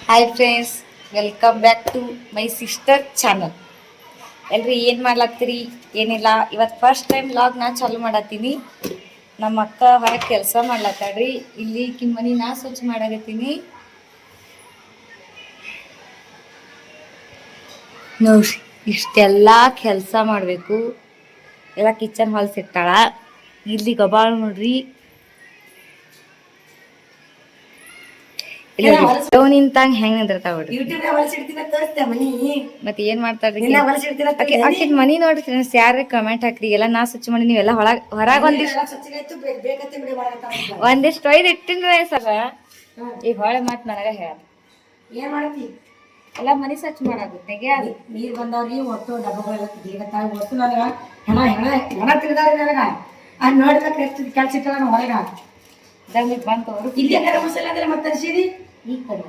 Hi friends, welcome back to my sister channel. ಎಲ್ರಿ ಏನು ಮಾಡ್ಲತ್ತೀರಿ? ಏನಿಲ್ಲ, ಇವತ್ತು ಫಸ್ಟ್ ಟೈಮ್ ವ್ಲಾಗ್ ನಾ ಚಾಲು ಮಾಡತ್ತೀನಿ. ನಮ್ಮ ಅಕ್ಕ ಹೊರಗೆ ಕೆಲಸ ಮಾಡ್ಲತ್ತಾಳ್ರಿ. ಇಲ್ಲಿ ಕಿಮ್ಮನಿ ನಾ ಸ್ವಚ್ಛ ಮಾಡಾಕತ್ತೀನಿ ನೋಡ್ರಿ. ಇಷ್ಟೆಲ್ಲ ಕೆಲಸ ಮಾಡಬೇಕು. ಎಲ್ಲ ಕಿಚನ್ ಹಾಲ್ಸ್ ಇಟ್ಟಾಳ. ಇಲ್ಲಿ ಗಬಾಳು ನೋಡ್ರಿ. ನಿಂತಂಗ ಹೆಂಗ್ ನಿಂದಿರ್ತಾವ ಮತ್ತೆ ಏನ್ ಮಾಡ್ತಾರ್ರಿ ಆಕಿನ ಮನಿ ನೋಡ್ರಿ ಫ್ರೆಂಡ್ಸ್. ಯಾರ ಕಮೆಂಟ್ ಹಾಕ್ರಿ, ಎಲ್ಲ ನಾ ಸ್ವಚ್ಛ ಮಾಡಿ ನೀವೆಲ್ಲ ಹೊರಗೆ ಒಂದಿಷ್ಟು ಒಯ್ದು ಇಟ್ಟಿನ್ರಿ ಸರ. ಈಗ ಹೊಳೆ ಮಾತು ನನಗ ಹೇಳ ಏನ್ ಮಾಡತಿ? ಎಲ್ಲ ಮನಿ ಸ್ವಚ್ಛ ಮಾಡಾಗುತ್ತೆ. ನೀರ್ ಬಂದವ್ರಿ ಒಟ್ಟು ಡಬ್ಬಗಳೆಲ್ಲ ಒಟ್ಟು ನನಗ ಹೆಣ ಹೆಣ ಹೆಣ ತಿಳ್ದಾವ್ರಿ. ನನಗ ಅದ್ ನೋಡ್ಬೇಕು ಎಷ್ಟು ಕೆಲ್ಸ ಇಟ್ಟಲ್ಲ ಹೊರಗ ಬಂತು. ಇಲ್ಲಿ ಮಸಾಲೆ ಅಂದ್ರೆ ಮತ್ತೆ ಅನ್ಸಿರಿ ಈ ಕಡೆ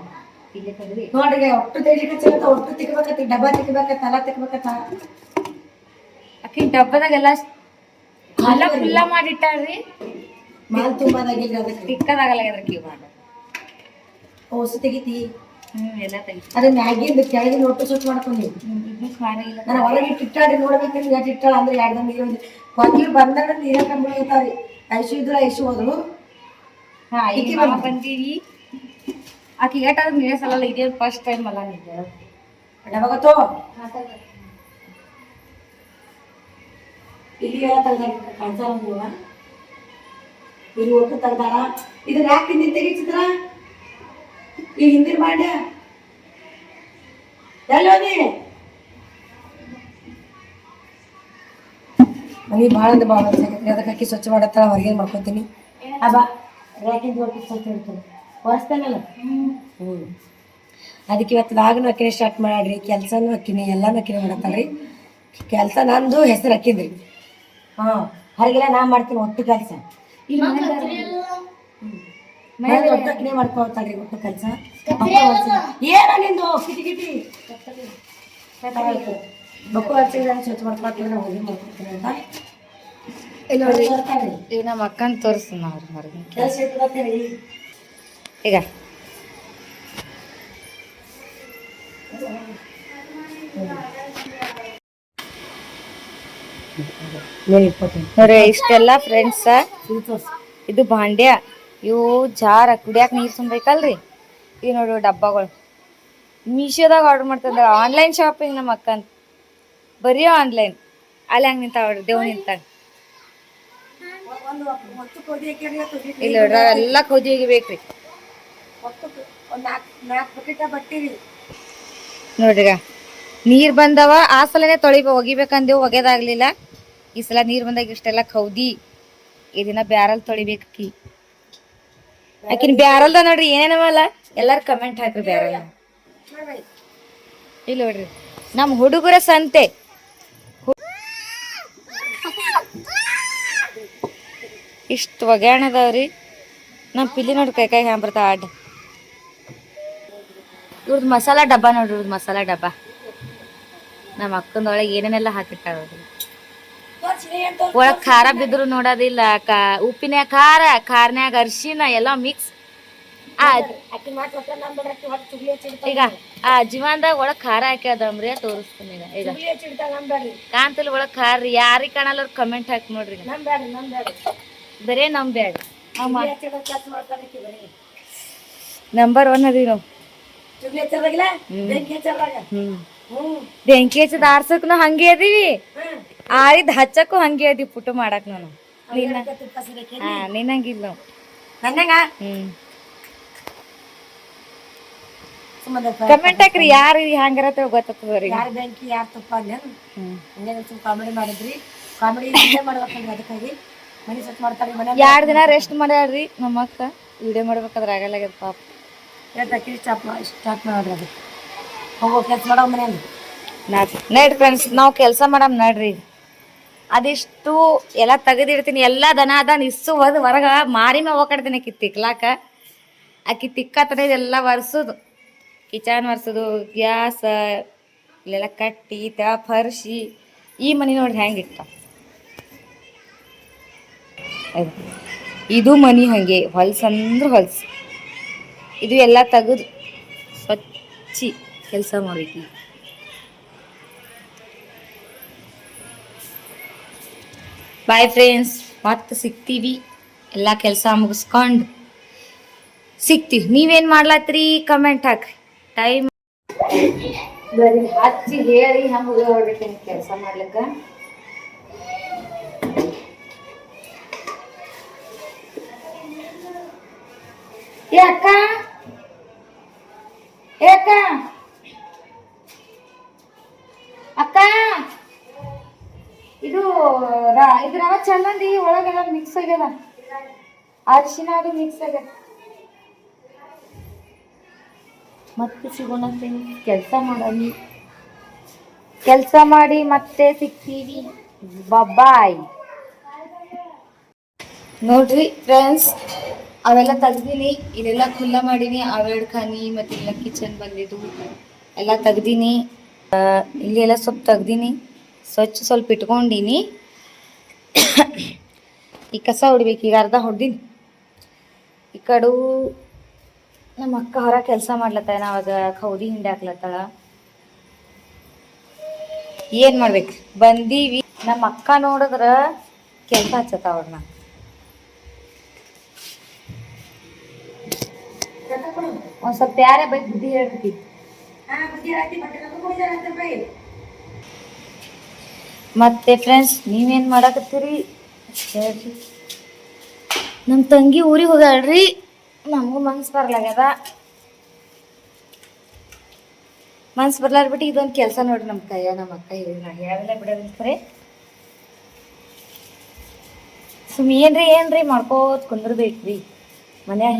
ಇಲ್ಲಿ ಕಡ್ರಿ ನೋಡ್ರಿ. ಒಟ್ಟು ತೆಗಿಲಿಕ್ಕೆ ಒಟ್ಟು ತಿಕ್ಬೇಕತ್ತಿ, ಡಬ್ಬ ತಿಕ್ಬೇಕತ್ತ, ಎಲ್ಲ ತಿಕ್ಬೇಕತ್ತ. ಅಕ್ಕಿನ ಡಬ್ಬದಾಗೆಲ್ಲ ಎಲ್ಲ ಫುಲ್ಲ ಮಾಡಿಟ್ಟಾಳ್ರಿ. ಮಾಲ್ ತುಂಬದಾಗಿಲ್ಲ, ಅದಕ್ಕೆ ತಿಕ್ಕದಾಗಲ್ಲ. ಅದ್ರಕ್ಕೆ ಮಾಡ ಓಸು ತೆಗಿತಿ. ಎಲ್ಲ ತೆಗಿತಿ. ಅದೇ ಮ್ಯಾಗಿಂದ ಕೆಳಗಿನ ಒಟ್ಟು ಸ್ವಚ್ಛ ಮಾಡ್ಕೊಂಡಿ. ನಾನು ಹೊರಗೆ ಇಟ್ಟಾಡಿ ನೋಡ್ಬೇಕಂದ್ರೆ ಎಷ್ಟು ಇಟ್ಟಾಳ ಅಂದ್ರೆ ಎರಡು ನೀರು ಹೊರಗೆ ಬಂದಾಗ ನೀರ ಕಂಬಿಡ್ತಾವ್ರಿ. ಐಸು ಇದ್ರೆ ಐಸು ಹೋದ್ರು. ಹಾ ಈಗ ಬಂದೀವಿ. ಆಕೆ ಏಟಾದ್ರೂ ನೀರೇ ಸಲಲ್ಲ. ಇದೇ ಫಸ್ಟ್ ಟೈಮ್ ಅಲ್ಲ ನಿಂಗೆ ಡಬಗತ್ತೋ ಇಲ್ಲಿ ಎಲ್ಲ ತೆಗ್ದಾರ ಕಾಣ್ಸಾರ ಇಲ್ಲಿ ಒಟ್ಟು ತೆಗ್ದಾರ. ಇದನ್ನ ಯಾಕೆ ಹಿಂದಿನ ತೆಗಿಸಿದ್ರ? ಈ ಹಿಂದಿನ ಮಾಡ್ಯ ಎಲ್ಲೋದಿ ಮನಿ ಭಾಳ ಅಂದ್ರೆ ಭಾಳ ಅನ್ಸಾಕತ್ರಿ. ಅದಕ್ಕೆ ಅಕ್ಕಿ ಸ್ವಚ್ಛ ಮಾಡತ್ತ ಹೊರಗೆ ಮಾಡ್ಕೊತೀನಿ. ಅಬ್ಬಾ ರ್ಯಾಕಿಂದ ಒಟ್ಟು ಸ್ವಚ್ಛ ಇರ್ತದೆ ಹೊರಸ್ತೇನಲ್ಲ. ಅದಕ್ಕೆ ಇವತ್ತು ಲಾಗನು ಅಕ್ಕಿನೇ ಸ್ಟಾರ್ಟ್ ಮಾಡ್ರಿ. ಕೆಲಸನೂ ಅಕ್ಕಿನಿ, ಎಲ್ಲನೂ ಅಕ್ಕಿನೇ ಮಾಡತ್ತಾಳ್ರಿ. ಕೆಲಸ ನಂದು ಹೆಸರು ಅಕ್ಕಿದ್ರಿ. ಹಾಂ, ಹೊರಗೆಲ್ಲ ನಾ ಮಾಡ್ತೀನಿ ಒಟ್ಟು ಕೆಲಸ. ಒಟ್ಟು ಅಕ್ಕಿನೇ ಮಾಡ್ಕೊಳ್ತಾಳ್ರಿ ಒಟ್ಟು ಕೆಲಸ. ಏನ ನಿಂದು ಕಿಟಿ ಕಿಟಿ ಬಕ್ಕು ಹಚ್ಚಿ ಸ್ವಚ್ಛ ಮಾಡ್ಕೊಳ್ತೀನಿ. ನಾವು ಹೋಗಿ ಮಾಡ್ಕೊಡ್ತೀನಿ ಅಂತ ಈಗ ನಮ್ಮ ಅಕ್ಕನ ತೋರಿಸ್ತೀನಿ ಅವ್ರು ಹೊರಗೆ ಕೆಲಸ ಇಟ್ಕೊಳ್ತೀನಿ. ಈಗ ನೋಡ್ರಿ ಇಷ್ಟೆಲ್ಲ ಫ್ರೆಂಡ್ಸ. ಇದು ಭಾಂಡ್ಯ, ಇವು ಜಾರ ಕುಡಿಯಾಕ ನೀರು ತುಂಬಬೇಕಲ್ರಿ. ಇವು ನೋಡ್ರಿ ಡಬ್ಬಗಳು. ಮೀಶೋದಾಗ ಆರ್ಡರ್ ಮಾಡ್ತಂದ್ರೆ ಆನ್ಲೈನ್ ಶಾಪಿಂಗ್. ನಮ್ಮ ಅಕ್ಕಂತ ಬರೀ ಆನ್ಲೈನ್. ಅಲ್ಲಿ ಹಂಗೆ ನಿಂತಾವ್ರಿ ದೇವ್ ನಿಂತಾಗ. ಇಲ್ಲ ನೋಡ್ರಿ ಎಲ್ಲ ಕೌದಿ ಒಗಿಬೇಕ್ರಿ. ನೋಡ್ರಿಗ ನೀರ್ ಬಂದವ. ಆ ಸಲನೇ ಒಗಿಬೇಕಂದೇವು, ಒಗೆದಾಗ್ಲಿಲ್ಲ. ಈ ಸಲ ನೀರ್ ಬಂದಾಗ ಇಷ್ಟೆಲ್ಲ ಕೌದಿ. ಇದನ್ನ ಬ್ಯಾರಲ್ ತೊಳಿಬೇಕಿ. ಆಕಿನ ಬ್ಯಾರಲ್ದ ನೋಡ್ರಿ ಏನೇನವಲ್ಲ. ಎಲ್ಲಾರು ಕಮೆಂಟ್ ಹಾಕ್ರಿ ಬ್ಯಾರಲ್. ಇಲ್ಲ ನೋಡ್ರಿ ನಮ್ಮ ಹುಡುಗರ ಸಂತೆ. ಇಷ್ಟು ಒಗ್ಯಾಣದವ್ರಿ. ನಮ್ಮ ಪಿಲ್ಲಿ ನೋಡ್ರಿ ಕೈ ಹ್ಯಾಂಗ್ ಬರ್ತಾ ಅಡ್ಡ. ಇವ್ರದ್ದು ಮಸಾಲ ಡಬ್ಬ ನೋಡ್ರಿ. ಇವ್ರದ್ದು ಮಸಾಲ ಡಬ್ಬ ನಮ್ಮ ಅಕ್ಕಂದೊಳಗೆ ಏನೇನೆಲ್ಲ ಹಾಕಿಟ್ಟಾರ. ಒಳಗ್ ಖಾರ ಬಿದ್ರು ನೋಡೋದಿಲ್ಲ. ಉಪ್ಪಿನ ಖಾರ, ಖಾರನ್ಯಾಗ ಅರಿಶಿನ ಎಲ್ಲ ಮಿಕ್ಸ್. ಈಗ ಆ ಜೀವನದಾಗ ಒಳಗ್ ಖಾರ ಹಾಕ್ಯದಮ್ರಿ ತೋರಿಸ್ತೀನಿ. ಈಗ ಕಾಂತಲ್ ಒಳಗ್ ಖಾರ ಯಾರಿಗೆ ಕಾಣಲ್ಲ ಕಮೆಂಟ್ ಹಾಕಿ ನೋಡ್ರಿ. ಬರೇ ನಮ್ ಬ್ಯಾಡ ನಂಬರ್ 1 ಅದೀವಿ ನಾವು. ಬೆಂಕಿ ಹಚ್ಚದ ಆರ್ಸಕ್ನು ಹಂಗೆ ಅದೀವಿ, ಆರಿದ್ ಹಚ್ಚಕ್ಕೂ ಹಂಗೆ ಅದೀವಿ. ಪುಟ್ಟು ಮಾಡಕ್ ನಾನು ನಿನ್ನಂಗಿಲ್ಲ ನಾವು. ಕಮೆಂಟ್ ಹಾಕ್ರಿ ಯಾರು ಹಂಗಿರತ್ತ ಗೊತ್ತವ್ರಿ. ಯಾರು ಬೆಂಕಿ ಯಾರು ತುಪ್ಪ ಅಲ್ಲ. ಕಾಮಿಡಿ ಮಾಡಿದ್ರಿ. ಕಾಮಿಡಿ ಮಾಡ್ಬೇಕಂದ್ರಿ. ಅದಕ್ಕಾಗಿ ಮನೆ ಸ್ವಚ್ಛ ಮಾಡ್ತಾರೆ. 2 ದಿನ ರೆಸ್ಟ್ ಮಾಡ್ಯಾಳ್ರಿ ನಮ್ಮ ಅಕ್ಕ. ವಿಡಿಯೋ ಮಾಡ್ಬೇಕಾದ್ರೆ ಆಗಲ್ಲ ಪಾಪ. ಸ್ಟಾರ್ಟ್ ಮಾಡ್ರಿ. ಅದು ಹೋಗೋ ಕೆಲಸ ಮಾಡೋ ಮನೆಯಲ್ಲಿ ನಡ್ರಿ ಫ್ರೆಂಡ್ಸ್. ನಾವು ಕೆಲಸ ಮಾಡಮ್ ನಡ್ರಿ. ಅದಿಷ್ಟು ಎಲ್ಲ ತೆಗೆದಿಡ್ತೀನಿ. ಎಲ್ಲ ದನ ಇಸ್ಸು ಹೋದ್ ಹೊರಗ ಮಾರಿ ಮೇವ್ ಹೋಗ್ಕಡ್ತೀನಿ. ಆಕಿ ತಿಕ್ಲಾಕ. ಆಕಿ ತಿಕ್ಕತ್ತನ ಇದೆಲ್ಲ ಒರ್ಸೋದು. ಕಿಚನ್ ಒರ್ಸೋದು, ಗ್ಯಾಸ್ ಇಲ್ಲೆಲ್ಲ ಕಟ್ಟಿ ಫರ್ಶಿ. ಈ ಮನೆ ನೋಡ್ರಿ ಹೆಂಗಿಟ್ಟ. ಇದು ಮನಿ ಹಂಗೆ ಹೊಲ್ಸಂದ್ರೆ ಹೊಲ್ಸು. ಇದು ಎಲ್ಲ ತೆಗೆದು ಸ್ವಚ್ಛಿ ಕೆಲಸ ಮಾಡ್ಬೇಕು. ಬಾಯ್ ಫ್ರೆಂಡ್ಸ್, ಮತ್ತೆ ಸಿಗ್ತೀವಿ. ಎಲ್ಲ ಕೆಲಸ ಮುಗಿಸ್ಕೊಂಡು ಸಿಗ್ತೀವಿ. ನೀವೇನು ಮಾಡ್ಲತ್ರಿ ಕಮೆಂಟ್ ಹಾಕ್ರಿ. ಟೈಮ್ ಬರೀ ಹಚ್ಚಿ ಹೇಳಿ ಹಂಗೆ ಹೊಡ್ಬಿಟ್ಟೇನೆ ಕೆಲಸ ಮಾಡ್ಲಿಕ್ಕೆ. ಏ ಅಕ್ಕ, ಏ ಅಕ್ಕ, ಅಕ್ಕ, ಇದು ಇದು ರವ ಚಂದಂದಿ ಒಳಗೆಲ್ಲ ಮಿಕ್ಸ್ ಆಗ್ಯದ, ಅರಿಶಿನ ಅದು ಮಿಕ್ಸ್ ಆಗ್ಯದ. ಮತ್ತೆ ಸಿಗೋಣ ಫ್ರೆಂಡ್ಸ್. ಕೆಲಸ ಮಾಡಿ ಮತ್ತೆ ಸಿಗ್ತೀವಿ. ಬಾಯ್. ನೋಡ್ರಿ ಫ್ರೆಂಡ್ಸ್, ಅವೆಲ್ಲ ತೆಗ್ದೀನಿ. ಇಲ್ಲೆಲ್ಲ ಖುಲ್ಲ ಮಾಡೀನಿ. ಅವೆರಡು ಖಾನಿ ಮತ್ತು ಇಲ್ಲ ಕಿಚನ್ ಬಂದಿದ್ದು ಎಲ್ಲ ತೆಗ್ದೀನಿ. ಇಲ್ಲಿ ಎಲ್ಲ ಸ್ವಲ್ಪ ತೆಗ್ದೀನಿ, ಸ್ವಚ್ಛ ಸ್ವಲ್ಪ ಇಟ್ಕೊಂಡೀನಿ. ಈ ಕಸ ಹೊಡಿಬೇಕು. ಈಗ ಅರ್ಧ ಹೊಡ್ದೀನಿ. ಈ ಕಡೆ ನಮ್ಮ ಅಕ್ಕ ಹೊರ ಕೆಲಸ ಮಾಡ್ಲತ್ತಾಳ, ಅವಾಗ ಕೌದಿ ಹಿಂಡಿ ಹಾಕ್ಲತ್ತಾಳ. ಏನು ಮಾಡ್ಬೇಕು, ಬಂದೀವಿ. ನಮ್ಮ ಅಕ್ಕ ನೋಡಿದ್ರ ಕೆಲಸ ಹಚ್ಚತ್ತ ಅವ್ರನ್ನ. ಒಂದು ಸ್ವಲ್ಪ ಯಾರೇ ಬೈ ಬುದ್ಧಿ ಹೇಳ್ತಿ. ಮತ್ತೆ ಫ್ರೆಂಡ್ಸ್, ನೀವೇನು ಮಾಡಕತ್ತೀರಿ ಹೇಳ್ರಿ. ನಮ್ಮ ತಂಗಿ ಊರಿಗೆ ಹೋಗ್ಯಾಳ್ರಿ. ನಮಗೂ ಮನ್ಸು ಬರ್ಲಾಗ್ಯದ. ಮನ್ಸು ಬರ್ಲಾರ್ಬಿಟ್ಟು ಇದೊಂದು ಕೆಲಸ ನೋಡ್ರಿ. ನಮ್ಮ ಅಕ್ಕ ಹೇಳಿಲ್ಲ, ಹೇಳಲ್ಲ ಬಿಡೋದಿಲ್ಲ ಖರೆ. ಏನ್ರಿ ಮಾಡ್ಕೋತ ಕುಂದ್ರಬೇಕ್ರಿ ಮನ್ಯಾಗ.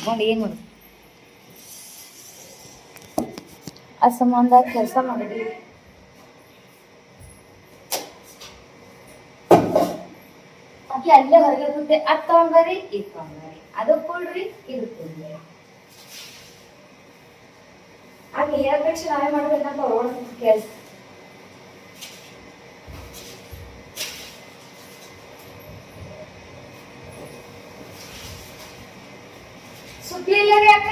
ಹಿಂಗೆ ಏನು ಮಾಡೋದು, ಆ ಸಂಬಂಧ ಕೆಲಸ ಮಾಡಿದ್ರಿ. ಆಕೆ ಅಲ್ಲೇ ಹೊರಗೆ ಕೂತೆ, ಅದು ತಗೊಂಡ್ಬರ್ರಿ, ಇದು ತಗೊಂಡ್ಬರ್ರಿ, ಅದು ಕೊಡ್ರಿ, ಇದು ಕೊಡ್ರಿ. ಆಕೆ ಹೇಳ್ಬೇಕು ನಾವೇ ಮಾಡ್ಬೇಕಂತ ಅವ್ರ ಕೆಲಸ. ಸುತ್ತಲಿಲ್ಲ ರೀ ಅಕ್ಕ,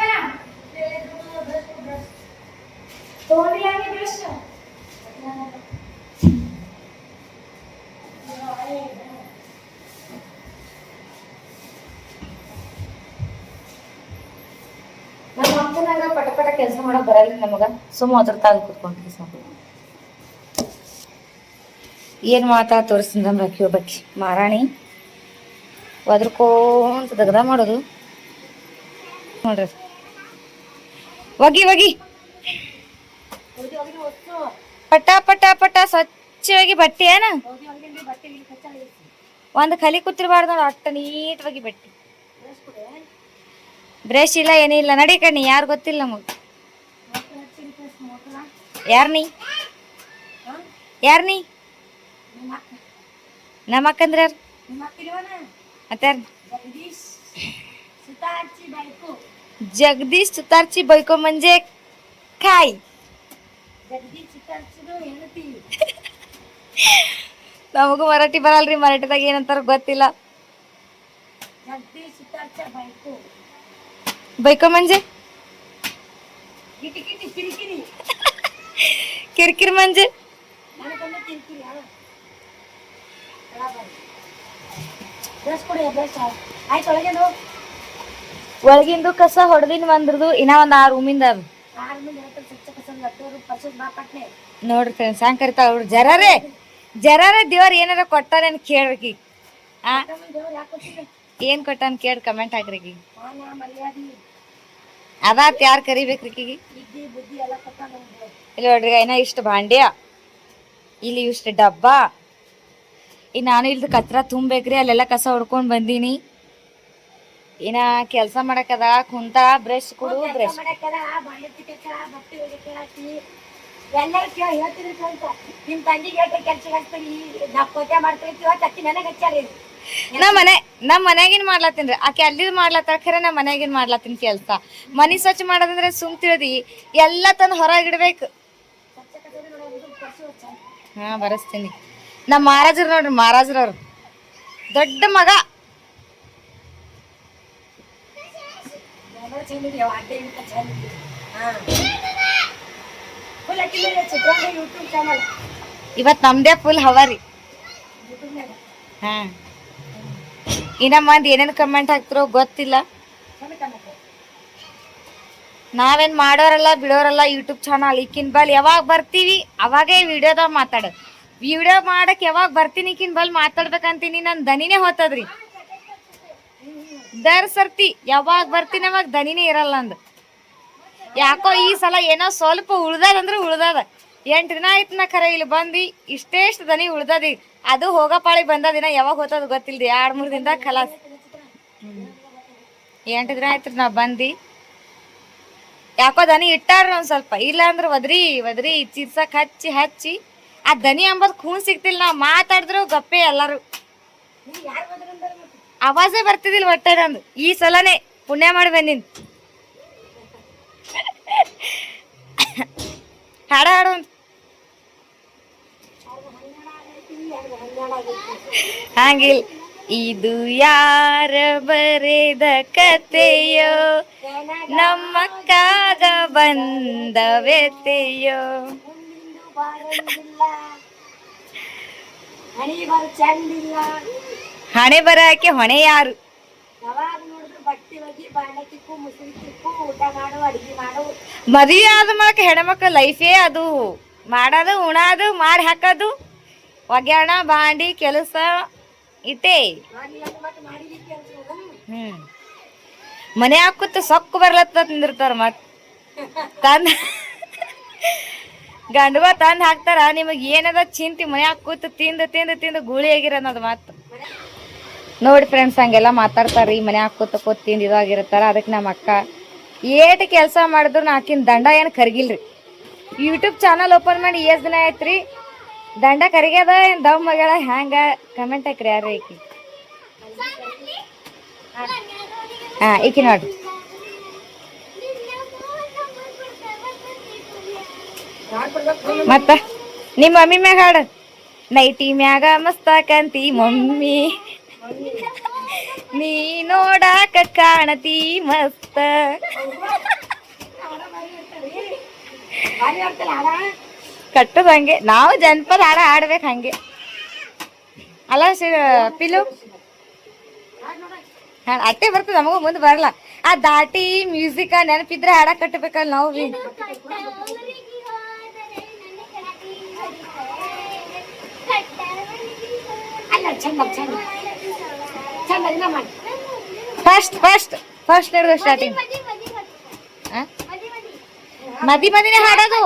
ತಗೊಂಡಿಲ್ಲ ನೀ ಬ್ರಷ್. ನಮ್ಮ ಅಕ್ಕನಾಗ ಪಟ ಕೆಲಸ ಮಾಡಕ್ ಬರಲ್ಲ ನಮಗ. ಸುಮ್ಮ ಅದ್ರ ತಾಗ ಕುತ್ಕೊಂಡ್ರಿ. ಏನ್ ಮಾತಾ ತೋರಿಸ್ತೀನಿ ನಮ್ಮ ಅಕ್ಕಿ ಒಬ್ಬಕ್ಕಿ ಮಾರಾಣಿ. ಒದ್ರಕೋಂತ ದಗದ ಮಾಡೋದು ನೋಡ್ರಿ. ಒಗಿ ಪಟ ಸ್ವಚ್ಛವಾಗಿ ಬಟ್ಟೆ ಏನ ಒಂದು ಖಾಲಿ ಕೂತಿರ್ಬಾರ್ದು ನೋಡಿ. ಅಟ್ಟ ನೀಟ್ವಾಗಿ ಬಟ್ಟೆ. ಬ್ರಷ್ ಇಲ್ಲ ಏನಿಲ್ಲ. ನಡಿ ಕಣ್ಣಿ, ಯಾರು ಗೊತ್ತಿಲ್ಲ ನಮಗ್. ಯಾರ್ ನೀ ನಮ್ಮ ಅಕ್ಕಂದ್ರ ಮತ್ತೆ जगदीश सुतारची बायको म्हणजे काय? ನಮಗೂ ಮರಾಠಿ ಬರಲ್ರಿ. ಮರಾಠಿದಾಗ ಏನಂತಾರ ಗೊತ್ತಿಲ್ಲ. बायको म्हणजे ಕಿರಿಕಿರಿ म्हणजे ಒಳಗಿಂದು ಕಸ ಹೊಡೆದಿನ ಬಂದ್ರದು. ಇನ್ನ ಒಂದ್ 6 ರೂಮಿಂದ ನೋಡ್ರಿ ಫ್ರೆಂಡ್ಸ್ ಹಂಗ್ ಕರಿತಾಳ. ಅವ್ರು ಜರಾರೇ ದೇವ್ರ ಏನಾರ ಕೊಟ್ಟಾರೇನ್ ಕೇಳ್ರಿ. ಏನ್ ಕೊಟ್ಟಾನ ಕೇಳಿ ಕಮೆಂಟ್ ಹಾಕ್ರಿ. ಅದಾತ್ ಯಾರು ಕರಿಬೇಕ್ರಿ ಈಕಿಗೆ. ಇಲ್ಲಿ ನೋಡ್ರಿ, ಇನ್ನ ಇಷ್ಟು ಭಾಂಡ್ಯ, ಇಲ್ಲಿ ಇಷ್ಟು ಡಬ್ಬ. ಈಗ ನಾನು ಇಲ್ದು ಕಚ್ರ ತುಂಬೇಕ್ರಿ. ಅಲ್ಲೆಲ್ಲ ಕಸ ಹೊಡ್ಕೊಂಡ್ ಬಂದೀನಿ. ಇನ್ನ ಕೆಲಸ ಮಾಡಕ್ಕದ ಕುಂತ. ಬ್ರಷ್ ಕೊಡು, ಬ್ರಷ್ ನಮ್ ಮನ್ಯಾಗಿನ್ ಮಾಡ್ಲತ್ತೀನ್ರಿ. ಆಕೆ ಅಲ್ಲಿದ್ ಮಾಡ್ಲತ್ತ ಖರೆ, ನಮ್ ಮನ್ಯಾಗಿನ್ ಮಾಡ್ಲತ್ತೀನಿ ಕೆಲ್ಸ. ಮನಿ ಸ್ವಚ್ಛ ಮಾಡೋದಂದ್ರೆ ಸುಮ್ ತಿಳಿದಿ ಎಲ್ಲ ತಂದು ಹೊರಗಿಡ್ಬೇಕು. ಹಾ ಬರಸ್ತೀನಿ. ನಮ್ಮ ಮಹಾರಾಜರು ನೋಡ್ರಿ, ಮಹಾರಾಜರವ್ರು ದೊಡ್ಡ ಮಗ. ಇವತ್ ನಮ್ದೇ ಫುಲ್ ಹವಾರಿ. ಹಾ ಇನ್ನ ಮಂದಿ ಏನೇನ್ ಕಮೆಂಟ್ ಹಾಕ್ತಿರೋ ಗೊತ್ತಿಲ್ಲ. ನಾವೇನ್ ಮಾಡೋರಲ್ಲ ಬಿಡೋರಲ್ಲ. ಯೂಟ್ಯೂಬ್ ಚಾನಲ್ ಈಕಿನ್ ಬಲ್ ಯಾವಾಗ ಬರ್ತೀವಿ ಅವಾಗೇ ವಿಡಿಯೋದಾಗ ಮಾತಾಡೋದು. ವಿಡಿಯೋ ಮಾಡಕ್ ಯಾವಾಗ ಬರ್ತೀನಿ ಈಕಿನ್ ಬಲ್ ಮಾತಾಡ್ಬೇಕಂತೀನಿ. ನನ್ ದನಿನೇ ಹೋತದ್ರಿ. ಸರ್ತಿ ಯಾವಾಗ ಬರ್ತೀನಿ ಅವಾಗ ದನಿನೇ ಇರಲ್ಲ ಅಂದ್. ಯಾಕೋ ಈ ಸಲ ಏನೋ ಸ್ವಲ್ಪ ಉಳ್ದದಂದ್ರೆ ಉಳ್ದದ. 8 ದಿನ ಆಯ್ತು ನಾ ಖರೆ ಇಲ್ಲಿ ಬಂದು. ಇಷ್ಟೇಷ್ಟು ದನಿ ಉಳ್ದದಿ. ಅದು ಹೋಗೋ ಪಾಳಿ ಬಂದ ದಿನ ಯಾವಾಗ ಹೋತದ ಗೊತ್ತಿಲ್ರಿ. 2-3 ದಿನದಾಗ ಖಲಾಸ್. 8 ದಿನ ಆಯ್ತು ನಾ ಬಂದು. ಯಾಕೋ ದನಿ ಇಟ್ಟಾರ ಒಂದ್ ಸ್ವಲ್ಪ. ಇಲ್ಲ ಅಂದ್ರೆ ಒದ್ರಿ ಚಿರ್ಸಕ್ ಹಚ್ಚಿ ಆ ದನಿ ಅಂಬದ್ ಖೂನ್ ಸಿಗ್ತಿಲ್ಲ. ನಾ ಮಾತಾಡಿದ್ರು ಗಪ್ಪೆ ಎಲ್ಲಾರು. ಆವಾಜೇ ಬರ್ತಿದಿಲ್ಲ ಹೊಟ್ಟೆ ನಂದು. ಈ ಸಲನೇ ಪುಣ್ಯ ಮಾಡಿ ಬಂದಿನ್. ಹಾಡು ಹಂಗಿಲ್. ಇದು ಯಾರ ಬರೆದ ಕತೆಯೋ, ನಮ್ಮಕ್ಕಾಗ ಬಂದ ವ್ಯತೆಯೋ. ಹಣೆ ಬರಕ್ಕೆ ಹೊಣೆ ಯಾರು? ಮದುವೆ ಆದ ಮಾಡಕ್ಕೆ ಹೆಣ್ಮಕ್ಳ ಲೈಫೇ ಅದು. ಮಾಡೋದು ಉಣಾದು ಮಾಡಿ ಹಾಕೋದು ಒಗ್ಯಾಣ ಬಾಂಡಿ ಕೆಲಸ ಇಟ್ಟೇ. ಮನೆ ಹಾಕುತ್ತ ಸೊಕ್ಕು ಬರ್ಲತ್ತ ತಿಂದಿರ್ತಾರ. ಮತ್ ಗಂಡುವ ತಂದು ಹಾಕ್ತಾರ. ನಿಮಗೆ ಏನದ ಚಿಂತಿ ಮನೆ ಹಾಕೂತ ತಿಂದು ಗುಳಿ ಆಗಿರ ಅನ್ನೋದು ಮಾತು. ನೋಡಿ ಫ್ರೆಂಡ್ಸ್, ಹಂಗೆಲ್ಲ ಮಾತಾಡ್ತಾರ್ರಿ. ಮನೆ ಹಾಕೂತ ಕೂತ್ ತಿಂದು ಇದಾಗಿರ್ತಾರ. ಅದಕ್ಕೆ ನಮ್ಮ ಅಕ್ಕ ಏಟ್ ಕೆಲಸ ಮಾಡಿದ್ರು ಆಕಿನ ದಂಡ ಏನು ಕರಗಿಲ್ರಿ. ಯೂಟ್ಯೂಬ್ ಚಾನಲ್ ಓಪನ್ ಮಾಡಿ ಎಷ್ಟು ದಿನ ಆಯ್ತ್ರಿ. ದಂಡ ಕರಿಗ್ಯದ ಏನು ದಮ್ ಮಗಳ ಹ್ಯಾಂಗ ಕಮೆಂಟ್ ಹಾಕ್ರಿ ಯಾರು ಈಕಿ. ಈಕಿ ನೋಡ್ರಿ. ಮತ್ತ ನಿಮ್ಮ ಮಮ್ಮಿ ಮ್ಯಾಗ ಹಾಡು. ನೈಟಿ ಮ್ಯಾಗ ಮಸ್ತಾಕಂತಿ ಮಮ್ಮಿ, ನೀ ನೋಡಾಕ ಕಾಣತಿ ಮಸ್ತ. ಕಟ್ಟದ ಹಂಗೆ. ನಾವು ಜನಪದ ಹಾಡ ಹಾಡ್ಬೇಕು ಹಂಗೆ ಅಲ್ಲ ಪಿಲು. ಅಟ್ಟೆ ಬರ್ತದೆ ನಮಗೂ, ಮುಂದೆ ಬರಲ್ಲ. ಆ ದಾಟಿ ಮ್ಯೂಸಿಕ್ ನೆನಪಿದ್ರೆ ಹಾಡ ಕಟ್ಟಬೇಕಲ್ಲ ನಾವು ಬಿ. ಫಸ್ಟ್ ಹಿಡಿದು ಸ್ಟಾರ್ಟಿಂಗ್ ಮದಿನೇ ಹಾಡೋದು.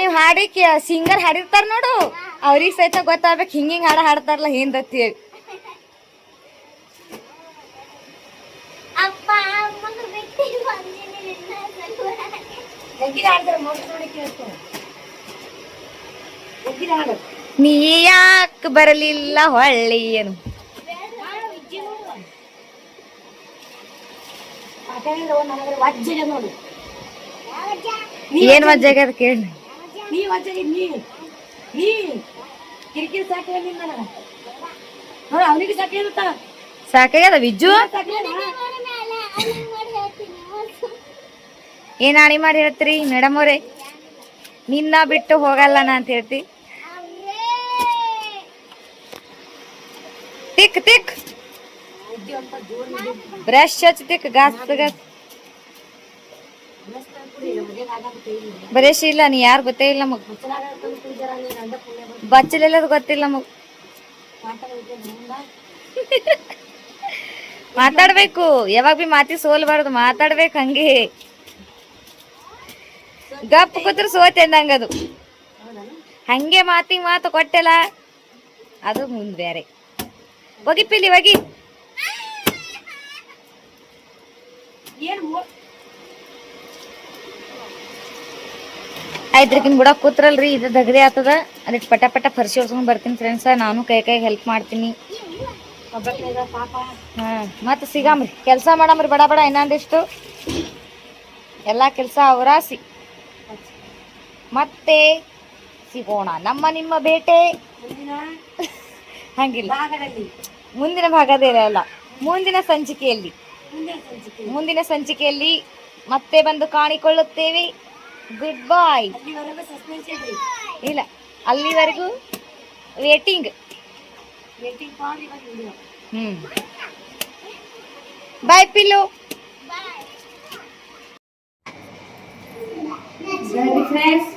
ನೀವು ಹಾಡಿಕೆ ಸಿಂಗರ್ ಹಾಡಿರ್ತಾರ ನೋಡು, ಅವ್ರಿಗೆ ಸಹಿತ ಗೊತ್ತಾಗ್ಬೇಕು ಹಿಂಗಿಂಗ್ ಹಾಡ ಹಾಡ್ತಾರಲ್ಲ ಹಿಂದತ್ತಿ ಹೇಳಿ. ನೀ ಯಾಕೆ ಬರಲಿಲ್ಲ ಹೊಳ್ಳಿ ಏನು ಏನ್ ವಜ್ಜಾಗ್ಯದ ಕೇಳಿ. ಸಾಕಾಗ್ಯದ ವಿಜ್ಜು. ಏನ್ ಆಣಿ ಮಾಡಿ ಹೇಳ್ತೀರಿ ಮೇಡಮ್ ಅವ್ರೆ? ನಿನ್ನ ಬಿಟ್ಟು ಹೋಗಲ್ಲ ನಾ ಅಂತ ಹೇಳ್ತಿ. ತಿಕ್ ಬ್ರಷ್ ಹಚ್ಚ ತಿಕ್ ಗಾಸ್ ಬ್ರಷ್ ಇಲ್ಲ. ನೀ ಯಾರು ಗೊತ್ತೇ ಇಲ್ಲ ನಮಗ್. ಬಚ್ಚಲೆಲ್ಲದು ಗೊತ್ತಿಲ್ಲ ನಮಗ್. ಮಾತಾಡ್ಬೇಕು ಯಾವಾಗ ಬಿ ಮಾತಿ ಸೋಲ್ಬಾರ್ದು. ಮಾತಾಡ್ಬೇಕು ಹಂಗೆ. ಗಪ್ ಕೂತ್ರ ಸೋತೆ ಅಂದಂಗದು. ಹಂಗೆ ಮಾತು ಕೊಟ್ಟೆಲ್ಲ ಅದು ಮುಂದ್ ಬೇರೆ. ಹೋಗಿ ಪಿಲಿ ಹೋಗಿ. ಆಯ್ತ್ರಿಕಿನ್ ಬಿಡಕ್ ಕೂತ್ರಲ್ರಿ. ಇದು ದಗದಿ ಆಗ್ತದ. ಅದಕ್ಕೆ ಪಟ ಫರ್ಸಿ ಹೊಡ್ಸ್ಕೊಂಡ್ ಬರ್ತೀನಿ ಫ್ರೆಂಡ್ಸ. ನಾನು ಕೈ ಹೆಲ್ಪ್ ಮಾಡ್ತೀನಿ. ಮತ್ತೆ ಸಿಗಾಮ್ರಿ, ಕೆಲಸ ಮಾಡಮ್ರಿ ಬಡ ಇನ್ನೊಂದಿಷ್ಟು. ಎಲ್ಲ ಕೆಲಸ ಅವರಾಸಿ ಮತ್ತೆ ಸಿಗೋಣ ನಿಮ್ಮ ಬೇಟೆ. ಹಂಗಿಲ್ಲ, ಮುಂದಿನ ಭಾಗದೇ ಅಲ್ಲ, ಮುಂದಿನ ಸಂಚಿಕೆಯಲ್ಲಿ ಮತ್ತೆ ಬಂದು ಕಾಣಿಕೊಳ್ಳುತ್ತೇವೆ. ಗುಡ್ ಬಾಯ್. ಇಲ್ಲ, ಅಲ್ಲಿವರೆಗೂ ವೇಟಿಂಗ್. ಬಾಯ್ ಪಿಲ್ಲು. ಫ್ರೆಂಡ್ಸ್,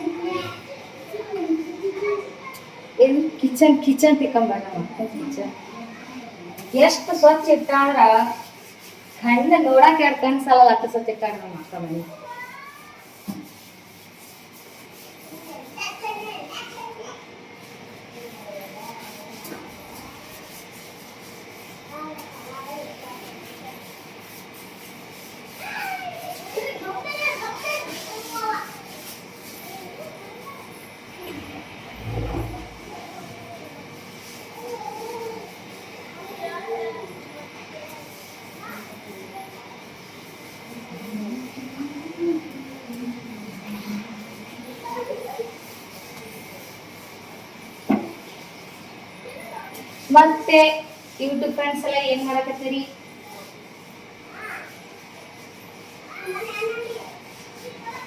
ಇದು ಕಿಚನ್ ತಿಕ್ಕಂಬ ಕಿಚನ್ ಎಷ್ಟು ಸ್ವಚ್ಛ ಇಟ್ಟಾಂದ್ರ ಕಣ್ಣ ನೋಡಕ್ ಎರಡು ಕಣ್ಸಲ್ಲ. ಅಷ್ಟು ಸ್ವಚ್ಛ ಇಟ್ಟಾರ ನಮ್ಮ ಅಕ್ಕ ಮನೆ. ಮತ್ತೆ ಯೂಟ್ಯೂಬ್ ಫ್ರೆಂಡ್ಸ್ ಎಲ್ಲ ಏನ್ ಮಾಡಕತ್ತೀರಿ?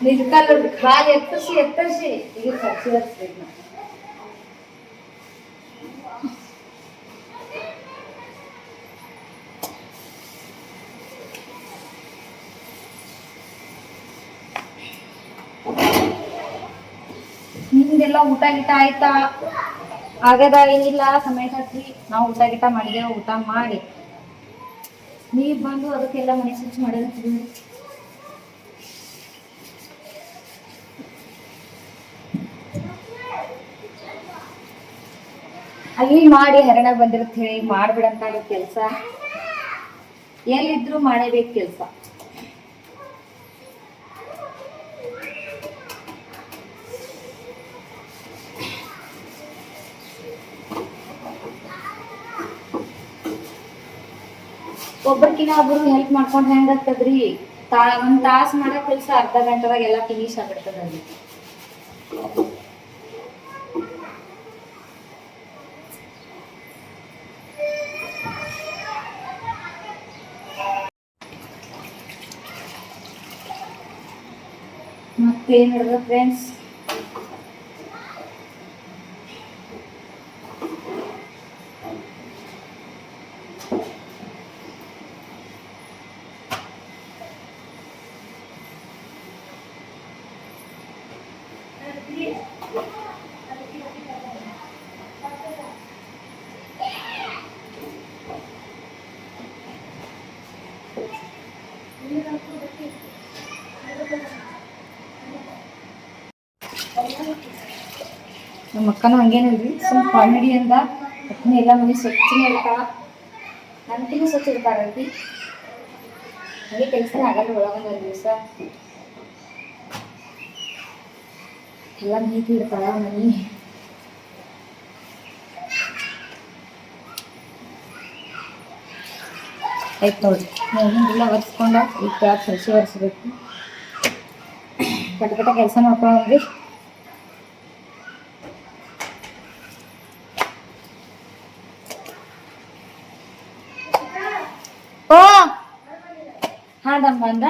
ನಿಲ್ಕಲ್ ಖಾಲಿ ಎತ್ತರಿಸಿ ಈಗ ಖರ್ಚು ಹಚ್ಬೇಕು. ನಿಮ್ದೆಲ್ಲ ಊಟ ಗೀಟ ಆಯ್ತಾ? ಆಗದ ಏನಿಲ್ಲ, ಸಮಯ ಹತ್ತಿ ನಾವು ಊಟ ಗೀಟ ಮಾಡಿದೆವು. ಊಟ ಮಾಡಿ ನೀರ್ ಬಂದು ಅದಕ್ಕೆಲ್ಲ ಮನೆ ಸ್ವಚ್ಛ ಮಾಡಿದ್ವಿ. ಅಲ್ಲಿ ಮಾಡಿ ಹರಣ ಬಂದಿರತ್ ಹೇಳಿ ಮಾಡ್ಬಿಡಂತ ಕೆಲಸ ಎಲ್ಲಿದ್ರು ಮಾಡಬೇಕು ಕೆಲಸ. ಒಬ್ಬರ್ಕಿನ ಒಬ್ರು ಹೆಲ್ಪ್ ಮಾಡ್ಕೊಂಡು ಹೆಂಗಾಗ್ತದ್ರಿ? ಒಂದ್ ತಾಸು ಮಾಡೋ ಕೆಲಸ ಅರ್ಧ ಗಂಟೆದಾಗ ಎಲ್ಲ ಫಿನಿಶ್ ಆಗ್ಬಿಡ್ತದ್ರಿ. ಮತ್ತೇನ್ ಹೇಳಿದ್ರು ಫ್ರೆಂಡ್ಸ್? ನಮ್ಮ ಅಕ್ಕನೂ ಹಂಗೇನಿಲ್ರಿ, ಸ್ವಲ್ಪ ಕಾಮಿಡಿ ಅಂದ ಅಕ್ಕನ ಎಲ್ಲ ಮನೆ ಸ್ವಚ್ಛನೇ ಇರ್ತಾಳ. ನನ್ಕಿನ್ನೂ ಸ್ವಚ್ಛ ಇರ್ತಾರಲ್ರಿ, ಹಾಗೆ ಕೆಲಸನೇ ಆಗಲ್ಲ ಒಳಗೊಂದು ದಿವಸ. ಎಲ್ಲ ನೀತಿ ಇರ್ತಾಳ ಮನೆ. ಆಯ್ತು ನೋಡ್ರಿ, ಎಲ್ಲ ಒರೆಸ್ಕೊಂಡು ಈಗ ಕ್ಯಾಬ್ ಸಸಿ ಒರೆಸ್ಬೇಕು. ಕಟ್ಟ ಕೆಲಸ ಮಾಡ್ಕೊಂಡ್ರಿ. ಓ ಹಾ ದಮ್ಮ ಅಂದ